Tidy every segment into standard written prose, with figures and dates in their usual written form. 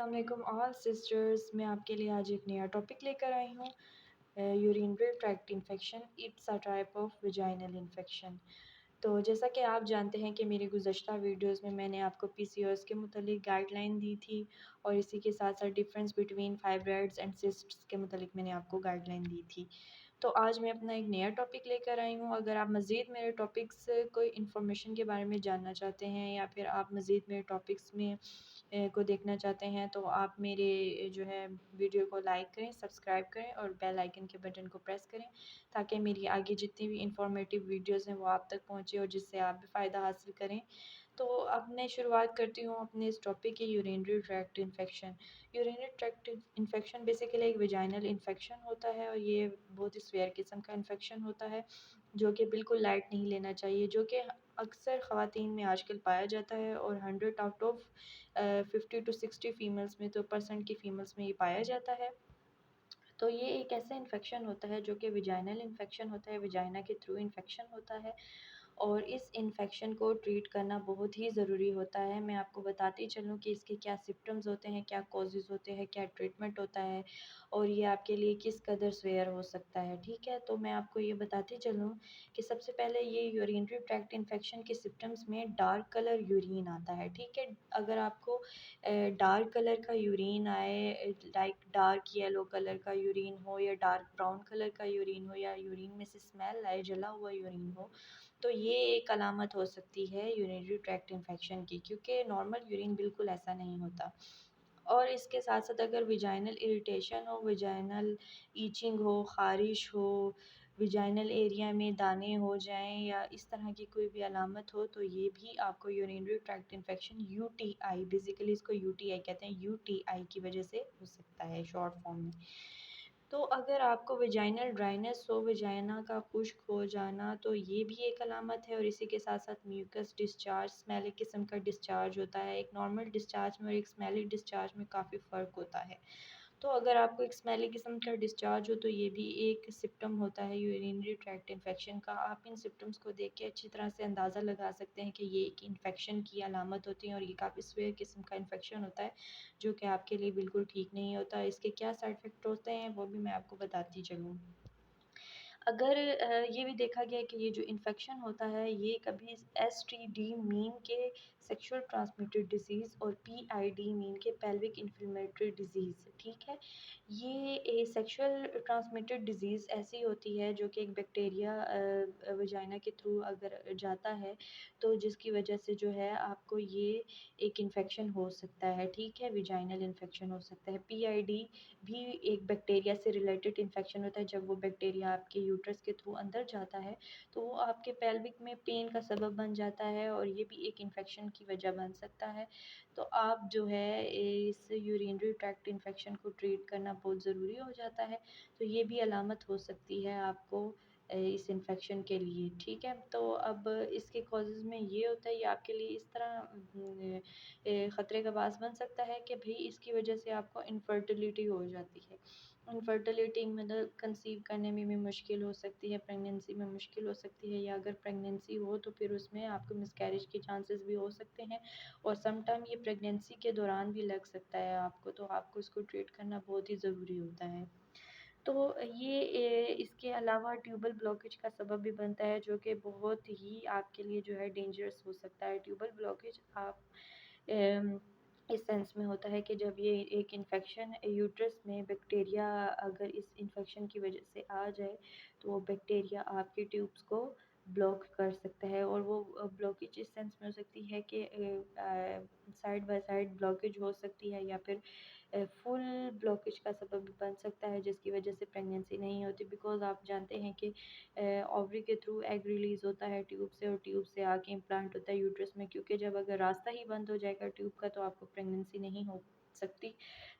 السلام علیکم آل سسٹرز، میں آپ کے لیے آج ایک نیا ٹاپک لے کر آئی ہوں، urinary tract infection. It's a type of vaginal infection. تو جیسا کہ آپ جانتے ہیں کہ میری گزشتہ ویڈیوز میں نے آپ کو پی سی او ایس کے متعلق گائیڈ لائن دی تھی، اور اسی کے ساتھ ساتھ difference between fibroids and cysts کے متعلق میں نے آپ کو گائیڈ لائن دی تھی. تو آج میں اپنا ایک نیا ٹاپک لے کر آئی ہوں. اگر آپ مزید میرے ٹاپکس کوئی انفارمیشن کے بارے میں جاننا چاہتے ہیں، یا پھر آپ مزید میرے ٹاپکس میں کو دیکھنا چاہتے ہیں، تو آپ میرے جو ہے ویڈیو کو لائک کریں، سبسکرائب کریں اور بیل آئیکن کے بٹن کو پریس کریں، تاکہ میری آگے جتنی بھی انفارمیٹیو ویڈیوز ہیں وہ آپ تک پہنچے اور جس سے آپ بھی فائدہ حاصل کریں. تو اب میں شروعات کرتی ہوں اپنے اس ٹاپک کی urinary tract infection. Urinary tract infection basically ایک ویجائنل انفیکشن ہوتا ہے، اور یہ بہت ہی سویئر قسم کا انفیکشن ہوتا ہے جو کہ بالکل لائٹ نہیں لینا چاہیے، جو کہ اکثر خواتین میں آج کل پایا جاتا ہے، اور 100 آؤٹ آف 50 to 60 فیمیلز میں تو پرسنٹ کی فیمیلز میں یہ پایا جاتا ہے. تو یہ ایک ایسا انفیکشن ہوتا ہے جو کہ ویجائنل انفیکشن ہوتا ہے، ویجائنا کے تھرو انفیکشن ہوتا ہے، اور اس انفیکشن کو ٹریٹ کرنا بہت ہی ضروری ہوتا ہے. میں آپ کو بتاتی چلوں کہ اس کے کیا سمپٹمز ہوتے ہیں، کیا کوزز ہوتے ہیں، کیا ٹریٹمنٹ ہوتا ہے، اور یہ آپ کے لیے کس قدر سویئر ہو سکتا ہے. ٹھیک ہے، تو میں آپ کو یہ بتاتی چلوں کہ سب سے پہلے یہ یورینری ٹریکٹ انفیکشن کے سمپٹمز میں ڈارک کلر یورین آتا ہے. ٹھیک ہے، اگر آپ کو ڈارک کلر کا یورین آئے، لائک ڈارک یلو کلر کا یورین ہو، یا ڈارک براؤن کلر کا یورین ہو، یا یورین میں سے اسمیل آئے، جلا ہوا یورین ہو، تو یہ ایک علامت ہو سکتی ہے یورینری ٹریکٹ انفیکشن کی، کیونکہ نارمل یورین بالکل ایسا نہیں ہوتا. اور اس کے ساتھ ساتھ اگر ویجائنل اریٹیشن ہو، ویجائنل ایچنگ ہو، خارش ہو، ویجائنل ایریا میں دانے ہو جائیں، یا اس طرح کی کوئی بھی علامت ہو، تو یہ بھی آپ کو urinary tract infection U T I, basically اس کو یو ٹی آئی کہتے ہیں، یو ٹی آئی کی وجہ سے ہو سکتا ہے شارٹ فارم میں. تو اگر آپ کو ویجائنل ڈرائنس ہو، ویجائنا کا خشک ہو جانا، تو یہ بھی ایک علامت ہے. اور اسی کے ساتھ ساتھ میوکس ڈسچارج، اسمیلک قسم کا ڈسچارج ہوتا ہے. ایک نارمل ڈسچارج میں اور ایک اسمیلک ڈسچارج میں کافی فرق ہوتا ہے. تو اگر آپ کو ایک اسمیلی قسم کا ڈسچارج ہو، تو یہ بھی ایک سمپٹم ہوتا ہے یورینری ٹریکٹ انفیکشن کا. آپ ان سمپٹمس کو دیکھ کے اچھی طرح سے اندازہ لگا سکتے ہیں کہ یہ ایک انفیکشن کی علامت ہوتی ہے، اور یہ کافی سویئر قسم کا انفیکشن ہوتا ہے جو کہ آپ کے لیے بالکل ٹھیک نہیں ہوتا. اس کے کیا سائڈ افیکٹ ہوتے ہیں وہ بھی میں آپ کو بتاتی چلوں. اگر یہ بھی دیکھا گیا کہ یہ جو انفیکشن ہوتا ہے یہ کبھی ایس ٹی ڈی مین کے سیکشول ٹرانسمیٹڈ ڈیزیز، اور پی آئی ڈی مین کے پیلوک انفلیمیٹری ڈیزیز. ٹھیک ہے، یہ سیکشول ٹرانسمیٹڈ ڈیزیز ایسی ہوتی ہے جو کہ ایک بیکٹیریا ویجائنا کے تھرو اگر جاتا ہے، تو جس کی وجہ سے جو ہے آپ کو یہ ایک انفیکشن ہو سکتا ہے. ٹھیک ہے، ویجائنل انفیکشن ہو سکتا ہے. پی آئی ڈی بھی ایک بیکٹیریا سے ریلیٹڈ انفیکشن ہوتا ہے. جب وہ بیکٹیریا آپ کے یوٹرس کے تھرو اندر جاتا ہے تو وہ آپ کے پیلوک میں پین کا سبب بن جاتا ہے، اور یہ بھی ایک انفیکشن کی وجہ بن سکتا ہے. تو آپ جو ہے اس یورینری ٹریکٹ انفیکشن کو ٹریٹ کرنا بہت ضروری ہو جاتا ہے. تو یہ بھی علامت ہو سکتی ہے آپ کو اس انفیکشن کے لیے. ٹھیک ہے، تو اب اس کے کازز میں یہ ہوتا ہے، یہ آپ کے لیے اس طرح خطرے کا باعث بن سکتا ہے کہ بھئی اس کی وجہ سے آپ کو انفرٹیلیٹی ہو جاتی ہے. انفرٹیلیٹی مطلب کنسیو کرنے میں بھی مشکل ہو سکتی ہے، پریگنینسی میں مشکل ہو سکتی ہے، یا اگر پریگنینسی ہو تو پھر اس میں آپ کو مس کیریج کے چانسز بھی ہو سکتے ہیں، اور سم ٹائم یہ پریگنینسی کے دوران بھی لگ سکتا ہے آپ کو. تو آپ کو اس کو ٹریٹ کرنا بہت ہی ضروری ہوتا ہے. تو یہ اس کے علاوہ ٹیوبل بلاکیج کا سبب بھی بنتا ہے، جو کہ بہت ہی آپ کے لیے جو ہے ڈینجرس ہو سکتا ہے. ٹیوبل بلاکیج آپ اس سینس میں ہوتا ہے کہ جب یہ ایک انفیکشن یوٹرس میں بیکٹیریا اگر اس انفیکشن کی وجہ سے آ جائے، تو وہ بیکٹیریا آپ کے ٹیوبس کو بلاک کر سکتا ہے. اور وہ بلاکیج اس سینس میں ہو سکتی ہے کہ سائڈ بائی سائڈ بلاکیج ہو سکتی ہے، یا پھر فل بلاکیج کا سبب بھی بن سکتا ہے، جس کی وجہ سے پریگنینسی نہیں ہوتی. بیکاز آپ جانتے ہیں کہ اووری کے تھرو ایگ ریلیز ہوتا ہے ٹیوب سے، اور ٹیوب سے آ کے امپلانٹ ہوتا ہے یوٹرس میں. کیونکہ جب اگر راستہ ہی بند ہو جائے گا ٹیوب کا تو آپ کو پریگنینسی نہیں ہو سکتی.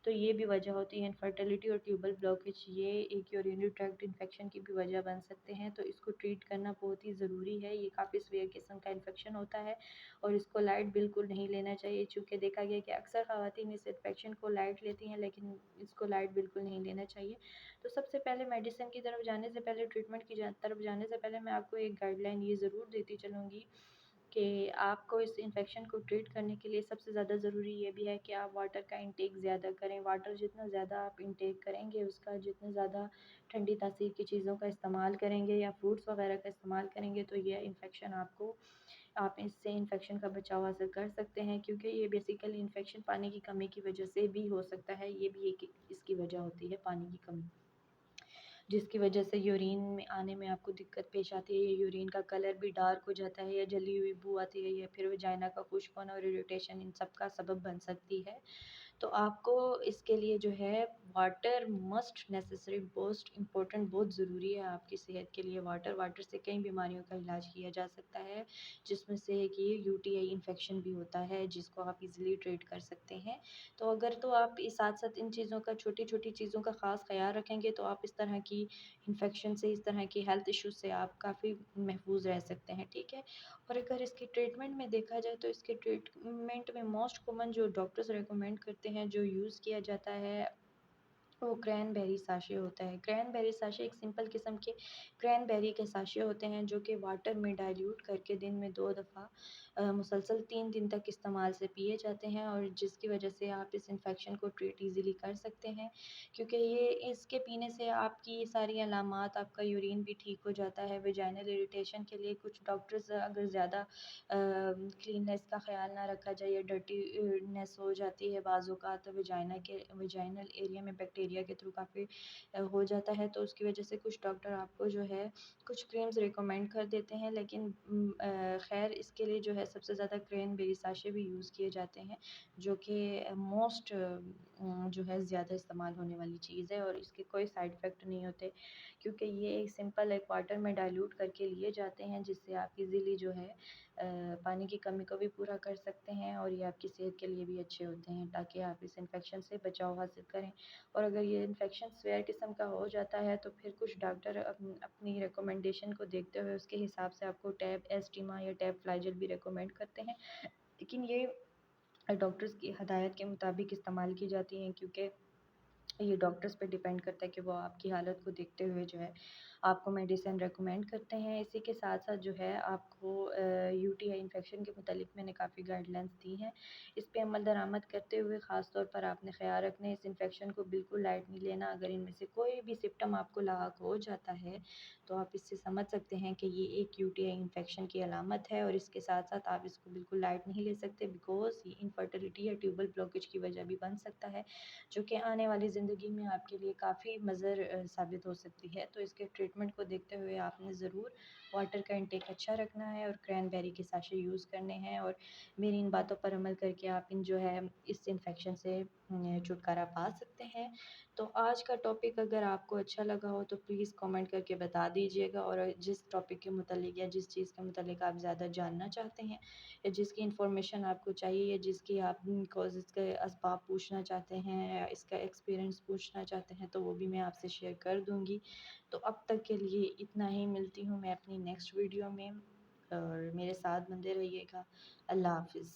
تو یہ بھی وجہ ہوتی ہے انفرٹیلیٹی اور ٹیوبل بلاکیج. یہ ایک یورینری ٹریکٹ انفیکشن کی بھی وجہ بن سکتے ہیں. تو اس کو ٹریٹ کرنا بہت ہی ضروری ہے. یہ کافی سویئر قسم کا انفیکشن ہوتا ہے، اور اس کو لائٹ بالکل نہیں لینا چاہیے. چونکہ دیکھا گیا کہ اکثر خواتین اس انفیکشن کو لائٹ لیتی ہیں، لیکن اس کو لائٹ بالکل نہیں لینا چاہیے. تو سب سے پہلے میڈیسن کی طرف جانے سے پہلے، ٹریٹمنٹ کی طرف جانے سے پہلے میں آپ کو ایک گائیڈ لائن یہ ضرور دیتی چلوں گی کہ آپ کو اس انفیکشن کو ٹریٹ کرنے کے لیے سب سے زیادہ ضروری یہ بھی ہے کہ آپ واٹر کا انٹیک زیادہ کریں. واٹر جتنا زیادہ آپ انٹیک کریں گے، اس کا جتنا زیادہ ٹھنڈی تاثیر کی چیزوں کا استعمال کریں گے یا فروٹس وغیرہ کا استعمال کریں گے، تو یہ انفیکشن آپ اس سے انفیکشن کا بچاؤ حاصل کر سکتے ہیں. کیونکہ یہ بیسیکلی انفیکشن پانی کی کمی کی وجہ سے بھی ہو سکتا ہے. یہ بھی ایک اس کی وجہ ہوتی ہے، پانی کی کمی، جس کی وجہ سے یورین میں آنے میں آپ کو دقت پیش آتی ہے. یا یورین کا کلر بھی ڈارک ہو جاتا ہے، یا جلی ہوئی بو آتی ہے، یا پھر وجائنا کا خشک ہونا اور اریٹیشن ان سب کا سبب بن سکتی ہے. تو آپ کو اس کے لیے جو ہے water must necessary, most important, بہت ضروری ہے آپ کی صحت کے لیے. واٹر سے کئی بیماریوں کا علاج کیا جا سکتا ہے، جس میں سے ایک یہ UTI انفیکشن بھی ہوتا ہے، جس کو آپ ایزیلی ٹریٹ کر سکتے ہیں. تو آپ اس ساتھ ساتھ ان چیزوں کا، چھوٹی چھوٹی چیزوں کا خاص خیال رکھیں گے تو آپ اس طرح کی انفیکشن سے، اس طرح کی ہیلتھ ایشوز سے آپ کافی محفوظ رہ سکتے ہیں. ٹھیک ہے. اور اگر اس کی ٹریٹمنٹ میں دیکھا جائے تو اس کے ٹریٹمنٹ میں موسٹ کامن جو ڈاکٹرز ریکمینڈ کرتے ہیں، جو یوز کیا جاتا ہے، وہ کرین بیری ساشے ہوتا ہے. کرین بیری ساشے ایک سمپل قسم کے کرین بیری کے ساشے ہوتے ہیں، جو کہ واٹر میں ڈائلیوٹ کر کے دن میں 2 دفعہ مسلسل 3 دن تک استعمال سے پیے جاتے ہیں، اور جس کی وجہ سے آپ اس انفیکشن کو ٹریٹ ایزیلی کر سکتے ہیں. کیونکہ یہ اس کے پینے سے آپ کی یہ ساری علامات، آپ کا یورین بھی ٹھیک ہو جاتا ہے. ویجائنل اریٹیشن کے لیے کچھ ڈاکٹرز، اگر زیادہ کلیننس کا خیال نہ رکھا جائے یا ڈرٹینس ہو جاتی ہے بعض اوقات ویجائنل ایریا میں، بیکٹیریا کے تھرو کافی ہو جاتا ہے، تو اس کی وجہ سے کچھ ڈاکٹر آپ کو جو ہے کچھ کریمز ریکمینڈ کر دیتے ہیں. لیکن خیر اس کے لیے جو ہے سب سے زیادہ کرین بیری ساشے بھی یوز کیے جاتے ہیں، جو کہ موسٹ جو ہے زیادہ استعمال ہونے والی چیز ہے، اور اس کے کوئی سائیڈ افیکٹ نہیں ہوتے. کیونکہ یہ ایک سمپل ایک واٹر میں ڈائلیوٹ کر کے لیے جاتے ہیں، جس سے آپ ایزیلی جو ہے پانی کی کمی کو بھی پورا کر سکتے ہیں، اور یہ آپ کی صحت کے لیے بھی اچھے ہوتے ہیں، تاکہ آپ اس انفیکشن سے بچاؤ حاصل کریں. اور اگر یہ انفیکشن سویئر قسم کا ہو جاتا ہے، تو پھر کچھ ڈاکٹر اپنی ریکمنڈیشن کو دیکھتے ہوئے اس کے حساب سے آپ کو ٹیب ایسٹیما یا ٹیب فلائجل بھی ریکمینڈ کرتے ہیں. لیکن یہ ڈاکٹرز کی ہدایت کے مطابق استعمال کی جاتی ہیں، کیونکہ یہ ڈاکٹرز پہ ڈیپینڈ کرتا ہے کہ وہ آپ کی حالت کو دیکھتے ہوئے جو ہے آپ کو میڈیسن ریکمینڈ کرتے ہیں. اسی کے ساتھ ساتھ جو ہے آپ کو UTI انفیکشن کے متعلق میں نے کافی گائیڈ لائنس دی ہیں. اس پہ عمل درآمد کرتے ہوئے خاص طور پر آپ نے خیال رکھنا ہے، اس انفیکشن کو بالکل لائٹ نہیں لینا. اگر ان میں سے کوئی بھی سمپٹم آپ کو لاحق ہو جاتا ہے، تو آپ اس سے سمجھ سکتے ہیں کہ یہ ایک UTI انفیکشن کی علامت ہے. اور اس کے ساتھ ساتھ آپ اس کو بالکل لائٹ نہیں لے سکتے، بیکوز یہ انفرٹیلیٹی یا ٹیوبل بلاکیج کی وجہ بھی بن سکتا ہے، جو کہ آنے والی زندگی میں آپ کے لیے کافی مضر ثابت ہو سکتی ہے. تو اس کے ٹریٹمنٹ کو دیکھتے ہوئے آپ نے ضرور واٹر کا انٹیک اچھا رکھنا ہے، اور کرین بیری کے ساشے یوز کرنے ہیں، اور میری ان باتوں پر عمل کر کے آپ جو ہے اس انفیکشن سے چھٹکارا پا سکتے ہیں. تو آج کا ٹاپک اگر آپ کو اچھا لگا ہو تو پلیز کامنٹ کر کے بتا دیجیے گا. اور جس ٹاپک کے متعلق یا جس چیز کے متعلق آپ زیادہ جاننا چاہتے ہیں، یا جس کی انفارمیشن آپ کو چاہیے، یا جس کی آپ کازز کے اسباب پوچھنا چاہتے ہیں، یا اس کا ایکسپیرئنس پوچھنا چاہتے ہیں، تو وہ بھی میں آپ سے شیئر کر دوں گی. تو اب تک کے لیے اتنا ہی. ملتی ہوں میں اپنی نیکسٹ ویڈیو میں، اور میرے ساتھ بندے رہیے گا. اللہ حافظ.